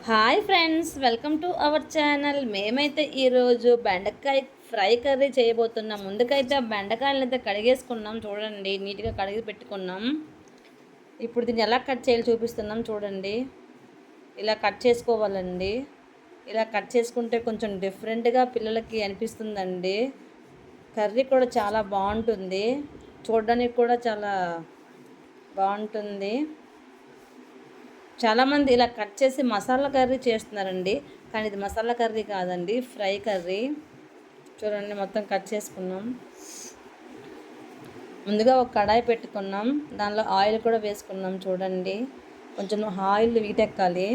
Hi friends, welcome to our channel. మేమైతే ఈరోజు బెండకాయ ఫ్రై కర్రీ చేయబోతున్నాం. ముందుకైతే బెండకాయలను అయితే కడిగేసుకున్నాం. చూడండి, నీట్గా కడిగి పెట్టుకున్నాం. ఇప్పుడు దీన్ని ఎలా కట్ చేయాలో చూపిస్తున్నాం. చూడండి, ఇలా కట్ చేసుకోవాలండి. ఇలా కట్ చేసుకుంటే కొంచెం డిఫరెంట్గా పిల్లలకి అనిపిస్తుందండి. కర్రీ కూడా చాలా బాగుంటుంది, చూడడానికి కూడా చాలా బాగుంటుంది. చాలామంది ఇలా కట్ చేసి మసాలా కర్రీ చేస్తున్నారండి, కానీ ఇది మసాలా కర్రీ కాదండి, ఫ్రై కర్రీ. చూడండి, మొత్తం కట్ చేసుకున్నాం. ముందుగా ఒక కడాయి పెట్టుకున్నాం, దానిలో ఆయిల్ కూడా వేసుకున్నాం. చూడండి, కొంచెం ఆయిల్ వీటెక్కాలి.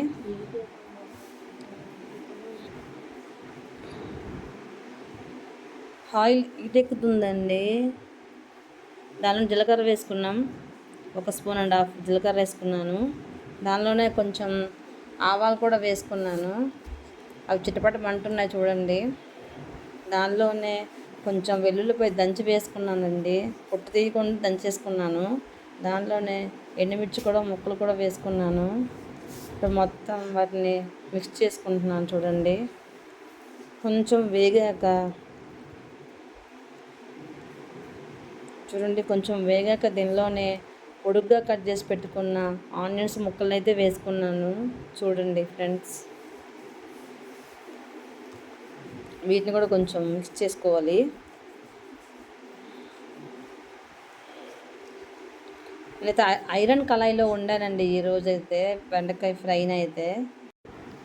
ఆయిల్ వీటెక్కుతుందండి. దానిలో జీలకర్ర వేసుకున్నాం. 1.5 స్పూన్ జీలకర్ర వేసుకున్నాను. దానిలోనే కొంచెం ఆవాలు కూడా వేసుకున్నాను. అవి చిటపటమంటున్నాయి చూడండి. దానిలోనే కొంచెం వెల్లుల్లిపై దంచి వేసుకున్నానండి, పొట్టు తీయకుండా దంచేసుకున్నాను. దానిలోనే ఎండుమిర్చి కూడా ముక్కలు కూడా వేసుకున్నాను. ఇప్పుడు మొత్తం వాటిని మిక్స్ చేసుకుంటున్నాను. చూడండి, కొంచెం వేగాక దీనిలోనే పొడుగ్గా కట్ చేసి పెట్టుకున్న ఆనియన్స్ ముక్కలను అయితే వేసుకున్నాను. చూడండి ఫ్రెండ్స్, వీటిని కూడా కొంచెం మిక్స్ చేసుకోవాలి. నేనైతే ఐరన్ కళాయిలో వండానండి ఈరోజైతే బెండకాయ ఫ్రైని అయితే.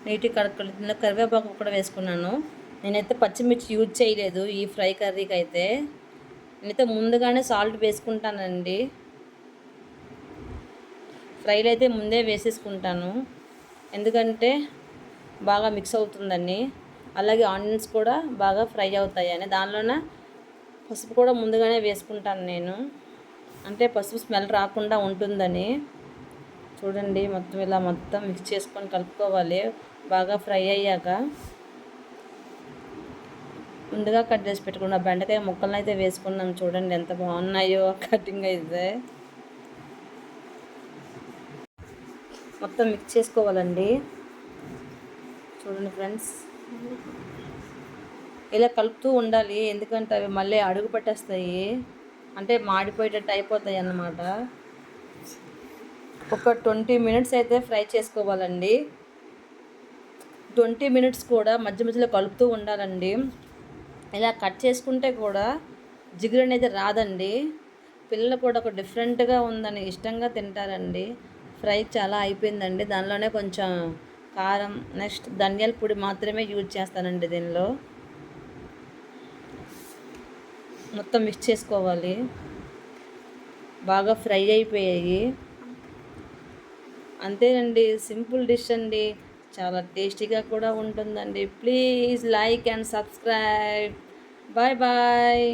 నీటి కరివేపాకు కూడా వేసుకున్నాను. నేనైతే పచ్చిమిర్చి యూజ్ చేయలేదు ఈ ఫ్రై కర్రీకి అయితే. నేనైతే ముందుగానే సాల్ట్ వేసుకుంటానండి. ఫ్రైలు అయితే ముందే వేసేసుకుంటాను, ఎందుకంటే బాగా మిక్స్ అవుతుందని, అలాగే ఆనియన్స్ కూడా బాగా ఫ్రై అవుతాయని. దానిలోన పసుపు కూడా ముందుగానే వేసుకుంటాను నేను, అంటే పసుపు స్మెల్ రాకుండా ఉంటుందని. చూడండి, మొత్తం మిక్స్ చేసుకొని కలుపుకోవాలి. బాగా ఫ్రై అయ్యాక ముందుగా కట్ చేసి పెట్టుకున్న బెండకాయ ముక్కలను అయితే వేసుకున్నాం. చూడండి ఎంత బాగున్నాయో కటింగ్ అయితే. మొత్తం మిక్స్ చేసుకోవాలండి. చూడండి ఫ్రెండ్స్, ఇలా కలుపుతూ ఉండాలి, ఎందుకంటే అవి మళ్ళీ అడుగు పట్టేస్తాయి, అంటే మాడిపోయేటట్టు అయిపోతాయి అన్నమాట. ఒక 20 మినిట్స్ అయితే ఫ్రై చేసుకోవాలండి. 20 మినిట్స్ కూడా మధ్య మధ్యలో కలుపుతూ ఉండాలండి. ఇలా కట్ చేసుకుంటే కూడా జిగురు అనేది రాదండి. పిల్లలు కూడా ఒక డిఫరెంట్గా ఉందని ఇష్టంగా తింటారండి. ఫ్రై చాలా అయిపోయిందండి. దానిలోనే కొంచెం కారం, నెక్స్ట్ ధనియాల పొడి మాత్రమే యూజ్ చేస్తానండి దీనిలో. మొత్తం మిక్స్ చేసుకోవాలి. బాగా ఫ్రై అయిపోయాయి. అంతేనండి, సింపుల్ డిష్ అండి, చాలా టేస్టీగా కూడా ఉంటుందండి. Please like and subscribe. Bye bye.